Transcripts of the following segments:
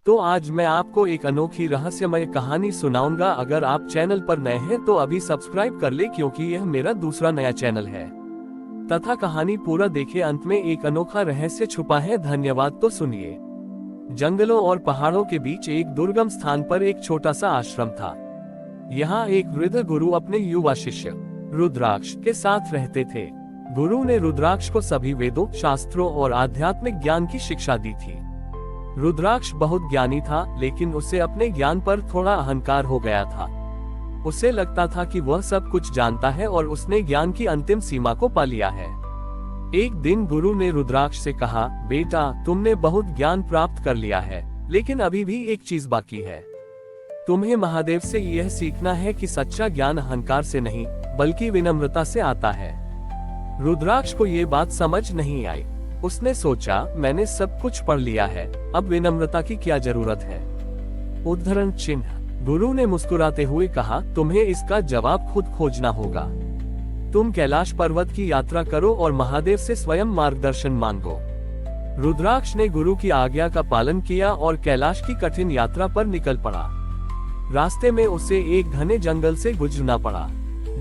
तो आज मैं आपको एक अनोखी रहस्यमय कहानी सुनाऊंगा। अगर आप चैनल पर नए हैं तो अभी सब्सक्राइब कर ले, क्योंकि यह मेरा दूसरा नया चैनल है। तथा कहानी पूरा देखे, अंत में एक अनोखा रहस्य छुपा है। धन्यवाद। तो सुनिए। जंगलों और पहाड़ों के बीच एक दुर्गम स्थान पर एक छोटा सा आश्रम था। यहाँ एक वृद्ध गुरु अपने युवा शिष्य रुद्राक्ष के साथ रहते थे। गुरु ने रुद्राक्ष को सभी वेदों, शास्त्रों और आध्यात्मिक ज्ञान की शिक्षा दी थी। रुद्राक्ष बहुत ज्ञानी था, लेकिन उसे अपने ज्ञान पर थोड़ा अहंकार हो गया था। उसे लगता था कि वह सब कुछ जानता है और उसने ज्ञान की अंतिम सीमा को पा लिया है। एक दिन गुरु ने रुद्राक्ष से कहा, बेटा, तुमने बहुत ज्ञान प्राप्त कर लिया है, लेकिन अभी भी एक चीज बाकी है। तुम्हें महादेव से यह सीखना है कि सच्चा ज्ञान अहंकार से नहीं, बल्कि विनम्रता से आता है। रुद्राक्ष को ये बात समझ नहीं आई। उसने सोचा, मैंने सब कुछ पढ़ लिया है, अब विनम्रता की क्या जरूरत है। उद्धरण चिन्ह। गुरु ने मुस्कुराते हुए कहा, तुम्हें इसका जवाब खुद खोजना होगा। तुम कैलाश पर्वत की यात्रा करो और महादेव से स्वयं मार्गदर्शन मांगो। रुद्राक्ष ने गुरु की आज्ञा का पालन किया और कैलाश की कठिन यात्रा पर निकल पड़ा। रास्ते में उसे एक घने जंगल से गुजरना पड़ा।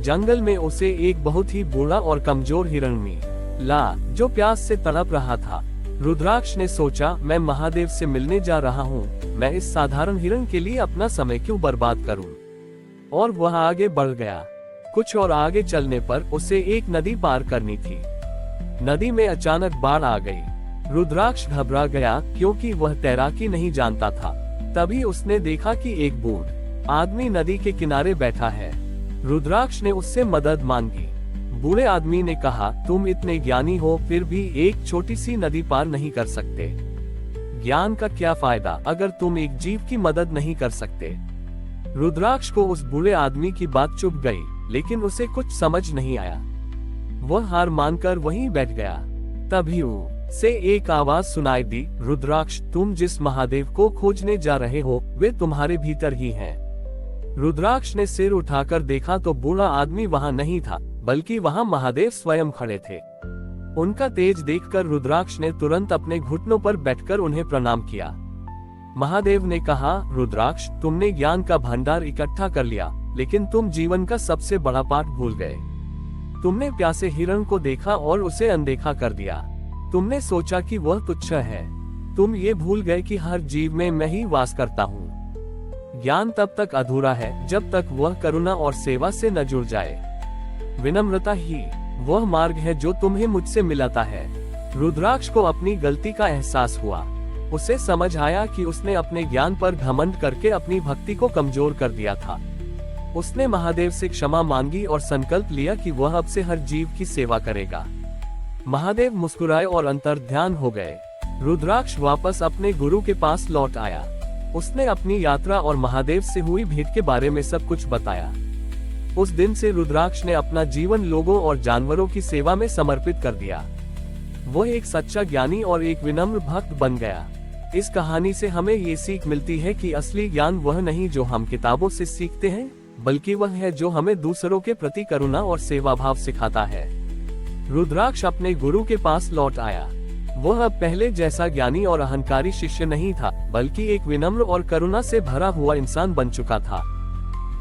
जंगल में उसे एक बहुत ही बूढ़ा और कमजोर हिरण मिला, जो प्यास से तड़प रहा था। रुद्राक्ष ने सोचा, मैं महादेव से मिलने जा रहा हूँ, मैं इस साधारण हिरण के लिए अपना समय क्यों बर्बाद करूँ। और वह आगे बढ़ गया। कुछ और आगे चलने पर उसे एक नदी पार करनी थी। नदी में अचानक बाढ़ आ गई। रुद्राक्ष घबरा गया, क्योंकि वह तैराकी नहीं जानता था। तभी उसने देखा कि एक बूढ़ा आदमी नदी के किनारे बैठा है। रुद्राक्ष ने उससे मदद मांगी। बूढ़े आदमी ने कहा, तुम इतने ज्ञानी हो, फिर भी एक छोटी सी नदी पार नहीं कर सकते। ज्ञान का क्या फायदा अगर तुम एक जीव की मदद नहीं कर सकते। रुद्राक्ष को उस बूढ़े आदमी की बात चुभ गई, लेकिन उसे कुछ समझ नहीं आया। वह हार मानकर वहीं बैठ गया। तभी से एक आवाज सुनाई दी, रुद्राक्ष, तुम जिस महादेव को खोजने जा रहे हो, वे तुम्हारे भीतर ही हैं। रुद्राक्ष ने सिर उठाकर देखा तो बूढ़ा आदमी वहां नहीं था, बल्कि वहां महादेव स्वयं खड़े थे। उनका तेज देखकर रुद्राक्ष ने तुरंत अपने घुटनों पर बैठकर उन्हें प्रणाम किया। महादेव ने कहा, रुद्राक्ष, तुमने ज्ञान का भंडार इकट्ठा कर लिया, लेकिन तुम जीवन का सबसे बड़ा पाठ भूल गए। तुमने प्यासे हिरण को देखा और उसे अनदेखा कर दिया। तुमने सोचा कि वह तुच्छ है। तुम ये भूल गए कि हर जीव में मैं ही वास करता हूँ। ज्ञान तब तक अधूरा है जब तक वह करुणा और सेवा से न जुड़ जाए। विनम्रता ही वह मार्ग है जो तुम्हें मुझसे मिलाता है। रुद्राक्ष को अपनी गलती का एहसास हुआ। उसे समझ आया कि उसने अपने ज्ञान पर घमंड करके अपनी भक्ति को कमजोर कर दिया था। उसने महादेव से क्षमा मांगी और संकल्प लिया कि वह अब से हर जीव की सेवा करेगा। महादेव मुस्कुराए और अंतर्ध्यान हो गए। रुद्राक्ष वापस अपने गुरु के पास लौट आया। उसने अपनी यात्रा और महादेव से हुई भेंट के बारे में सब कुछ बताया। उस दिन से रुद्राक्ष ने अपना जीवन लोगों और जानवरों की सेवा में समर्पित कर दिया। वह एक सच्चा ज्ञानी और एक विनम्र भक्त बन गया। इस कहानी से हमें ये सीख मिलती है कि असली ज्ञान वह नहीं जो हम किताबों से सीखते हैं, बल्कि वह है जो हमें दूसरों के प्रति करुणा और सेवा भाव सिखाता है। रुद्राक्ष अपने गुरु के पास लौट आया। वह अब पहले जैसा ज्ञानी और अहंकारी शिष्य नहीं था, बल्कि एक विनम्र और करुणा से भरा हुआ इंसान बन चुका था।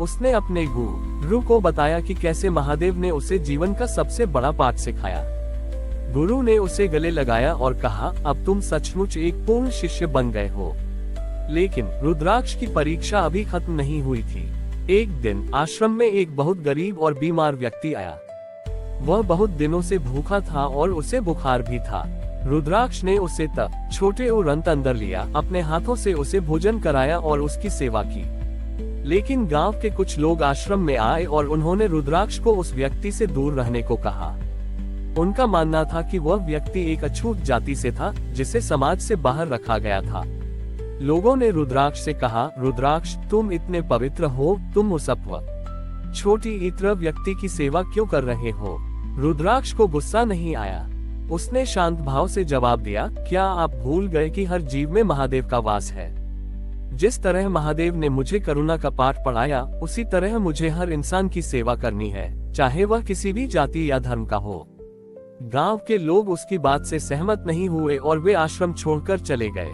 उसने अपने गुरु को बताया कि कैसे महादेव ने उसे जीवन का सबसे बड़ा पाठ सिखाया। गुरु ने उसे गले लगाया और कहा, अब तुम सचमुच एक पूर्ण शिष्य बन गए हो। लेकिन रुद्राक्ष की परीक्षा अभी खत्म नहीं हुई थी। एक दिन आश्रम में एक बहुत गरीब और बीमार व्यक्ति आया। वह बहुत दिनों से भूखा था और उसे बुखार भी था। रुद्राक्ष ने उसे छोटे उड़ंत अंदर लिया, अपने हाथों से उसे भोजन कराया और उसकी सेवा की। लेकिन गांव के कुछ लोग आश्रम में आए और उन्होंने रुद्राक्ष को उस व्यक्ति से दूर रहने को कहा। उनका मानना था कि वह व्यक्ति एक अछूत जाति से था, जिसे समाज से बाहर रखा गया था। लोगों ने रुद्राक्ष से कहा, रुद्राक्ष, तुम इतने पवित्र हो, तुम उस छोटी इत्र व्यक्ति की सेवा क्यों कर रहे हो। रुद्राक्ष को गुस्सा नहीं आया। उसने शांत भाव से जवाब दिया, क्या आप भूल गए कि हर जीव में महादेव का वास है। जिस तरह महादेव ने मुझे करुणा का पाठ पढ़ाया, उसी तरह मुझे हर इंसान की सेवा करनी है, चाहे वह किसी भी जाति या धर्म का हो। गांव के लोग उसकी बात से सहमत नहीं हुए और वे आश्रम छोड़कर चले गए।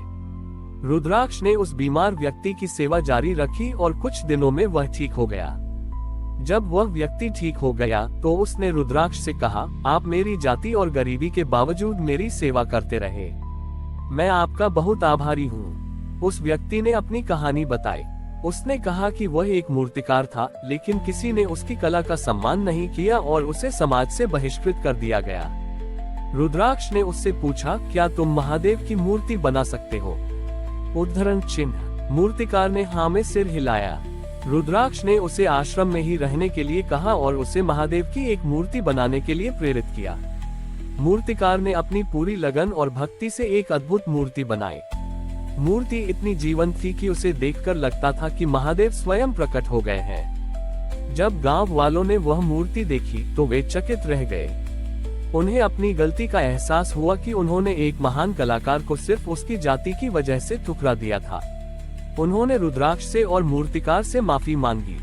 रुद्राक्ष ने उस बीमार व्यक्ति की सेवा जारी रखी और कुछ दिनों में वह ठीक हो गया। जब वह व्यक्ति ठीक हो गया तो उसने रुद्राक्ष से कहा, आप मेरी जाति और गरीबी के बावजूद मेरी सेवा करते रहे, मैं आपका बहुत आभारी हूँ। उस व्यक्ति ने अपनी कहानी बताई। उसने कहा कि वह एक मूर्तिकार था, लेकिन किसी ने उसकी कला का सम्मान नहीं किया और उसे समाज से बहिष्कृत कर दिया गया। रुद्राक्ष ने उससे पूछा, क्या तुम महादेव की मूर्ति बना सकते हो? उद्धरण चिन्ह। मूर्तिकार ने हाँ में सिर हिलाया। रुद्राक्ष ने उसे आश्रम में ही रहने के लिए कहा और उसे महादेव की एक मूर्ति बनाने के लिए प्रेरित किया। मूर्तिकार ने अपनी पूरी लगन और भक्ति से एक अद्भुत मूर्ति बनाई। मूर्ति इतनी जीवंत थी कि उसे देखकर लगता था कि महादेव स्वयं प्रकट हो गए हैं। जब गांव वालों ने वह मूर्ति देखी तो वे चकित रह गए। उन्हें अपनी गलती का एहसास हुआ कि उन्होंने एक महान कलाकार को सिर्फ उसकी जाति की वजह से ठुकरा दिया था। उन्होंने रुद्राक्ष से और मूर्तिकार से माफी मांगी।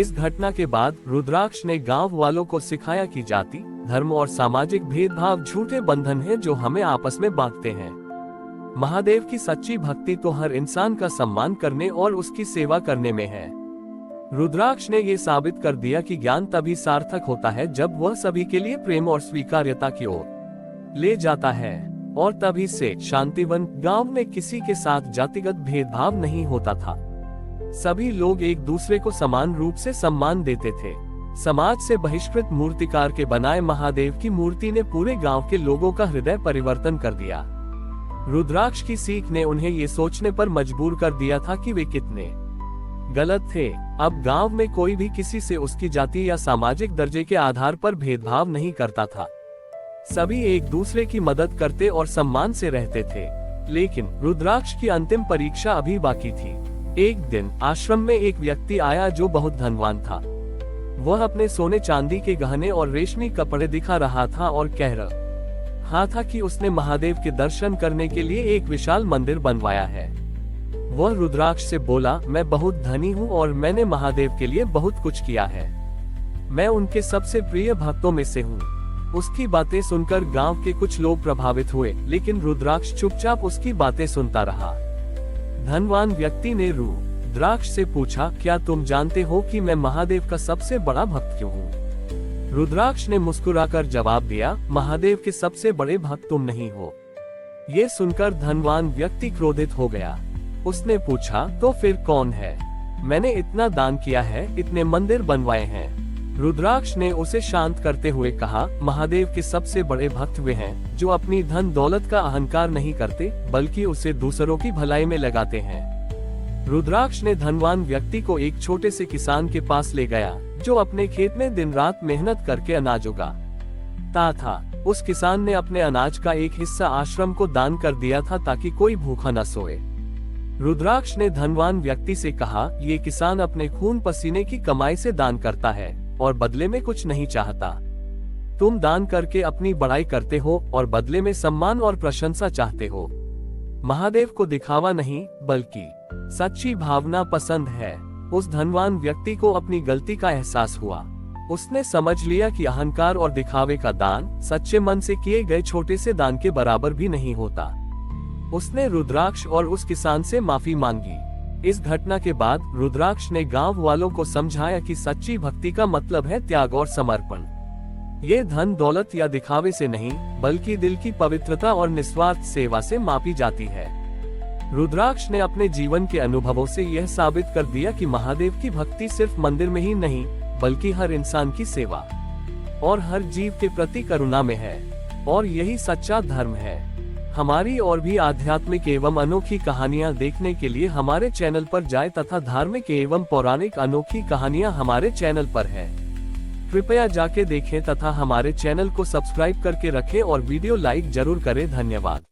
इस घटना के बाद रुद्राक्ष ने गांव वालों को सिखाया कि जाति, धर्म और सामाजिक भेदभाव झूठे बंधन हैं जो हमें आपस में बांटते हैं। महादेव की सच्ची भक्ति तो हर इंसान का सम्मान करने और उसकी सेवा करने में है। रुद्राक्ष ने ये साबित कर दिया कि ज्ञान तभी सार्थक होता है जब वह सभी के लिए प्रेम और स्वीकार्यता की ओर ले जाता है, और तभी से शांतिवन गांव में किसी के साथ जातिगत भेदभाव नहीं होता था। सभी लोग एक दूसरे को समान रूप से सम्मान देते थे। समाज से बहिष्कृत मूर्तिकार के बनाए महादेव की मूर्ति ने पूरे गांव के लोगों का हृदय परिवर्तन कर दिया। रुद्राक्ष की सीख ने उन्हें ये सोचने पर मजबूर कर दिया था कि वे कितने गलत थे। अब गांव में कोई भी किसी से उसकी जाति या सामाजिक दर्जे के आधार पर भेदभाव नहीं करता था। सभी एक दूसरे की मदद करते और सम्मान से रहते थे। लेकिन रुद्राक्ष की अंतिम परीक्षा अभी बाकी थी। एक दिन आश्रम में एक व्यक्ति आया जो बहुत धनवान था। वह अपने सोने चांदी के गहने और रेशमी कपड़े दिखा रहा था और कह रहा था कि उसने महादेव के दर्शन करने के लिए एक विशाल मंदिर बनवाया है। वह रुद्राक्ष से बोला, मैं बहुत धनी हूँ और मैंने महादेव के लिए बहुत कुछ किया है। मैं उनके सबसे प्रिय भक्तों में से हूँ। उसकी बातें सुनकर गांव के कुछ लोग प्रभावित हुए, लेकिन रुद्राक्ष चुपचाप उसकी बातें सुनता रहा। धनवान व्यक्ति ने रुद्राक्ष से पूछा, क्या तुम जानते हो कि मैं महादेव का सबसे बड़ा भक्त क्यों हूँ? रुद्राक्ष ने मुस्कुराकर जवाब दिया, महादेव के सबसे बड़े भक्त तुम नहीं हो। ये सुनकर धनवान व्यक्ति क्रोधित हो गया। उसने पूछा, तो फिर कौन है? मैंने इतना दान किया है, इतने मंदिर बनवाए हैं। रुद्राक्ष ने उसे शांत करते हुए कहा, महादेव के सबसे बड़े भक्त वे हैं जो अपनी धन दौलत का अहंकार नहीं करते, बल्कि उसे दूसरों की भलाई में लगाते हैं। रुद्राक्ष ने धनवान व्यक्ति को एक छोटे से किसान के पास ले गया जो अपने खेत में दिन रात मेहनत करके अनाज उगाता था। उस किसान ने अपने अनाज का एक हिस्सा आश्रम को दान कर दिया था ताकि कोई भूखा न सोए। रुद्राक्ष ने धनवान व्यक्ति से कहा, ये किसान अपने खून पसीने की कमाई से दान करता है और बदले में कुछ नहीं चाहता। तुम दान करके अपनी बड़ाई करते हो और बदले में सम्मान और प्रशंसा चाहते हो। महादेव को दिखावा नहीं बल्कि सच्ची भावना पसंद है। उस धनवान व्यक्ति को अपनी गलती का एहसास हुआ। उसने समझ लिया कि अहंकार और दिखावे का दान सच्चे मन से किए गए छोटे से दान के बराबर भी नहीं होता। उसने रुद्राक्ष और उस किसान से माफी मांगी। इस घटना के बाद रुद्राक्ष ने गांव वालों को समझाया कि सच्ची भक्ति का मतलब है त्याग और समर्पण। ये धन दौलत या दिखावे से नहीं, बल्कि दिल की पवित्रता और निस्वार्थ सेवा से मापी जाती है। रुद्राक्ष ने अपने जीवन के अनुभवों से यह साबित कर दिया कि महादेव की भक्ति सिर्फ मंदिर में ही नहीं, बल्कि हर इंसान की सेवा और हर जीव के प्रति करुणा में है, और यही सच्चा धर्म है। हमारी और भी आध्यात्मिक एवं अनोखी कहानियां देखने के लिए हमारे चैनल पर जाएं तथा धार्मिक एवं पौराणिक अनोखी कहानियां हमारे चैनल पर है। कृपया जाके देखें तथा हमारे चैनल को सब्सक्राइब करके रखें और वीडियो लाइक जरूर करें। धन्यवाद।